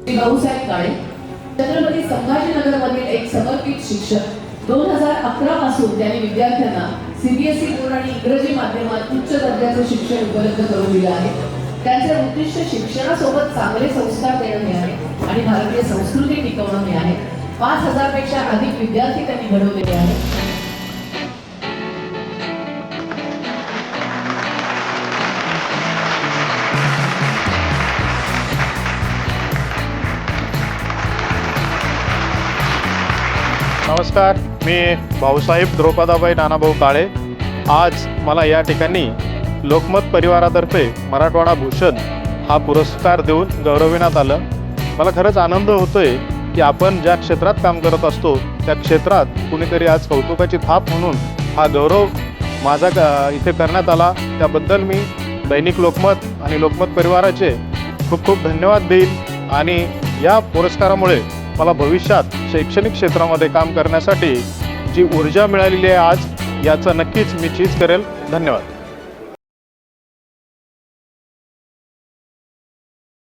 श्री भाऊसाहेब काळे छत्रपती संभाजीनगरमधील एक समर्पित शिक्षक 2011 पासून त्यांनी विद्यार्थ्यांना सीबीएसई बोर्ड आणि इंग्रजी माध्यमात उच्च दर्जाचे शिक्षण उपलब्ध करून दिले आहे। त्यांचे उद्दिष्ट शिक्षणासोबत चांगले संस्कार देणे हे आहे आणि भारतीय संस्कृती टिकवणे हे आहे। 5000 पेक्षा अधिक विद्यार्थी त्यांनी घडवलेले आहेत। नमस्कार, मी भाऊसाहेब द्रौपदाबाई नानाभाऊ काळे। आज मला या ठिकाणी लोकमत परिवारातर्फे मराठवाडा भूषण हा पुरस्कार देऊन गौरविण्यात आलं। मला खरंच आनंद होतोय की आपण ज्या क्षेत्रात काम करत असतो त्या क्षेत्रात कुणीतरी आज कौतुकाची थाप म्हणून हा गौरव माझा इथे करण्यात आला। त्याबद्दल मी दैनिक लोकमत आणि लोकमत परिवाराचे खूप खूप धन्यवाद देईन आणि या पुरस्कारामुळे मला भविष्यात शैक्षणिक क्षेत्रामध्ये काम करण्यासाठी जी ऊर्जा मिळालेली आहे आज, याचा नक्कीच मी चीज करेल। धन्यवाद।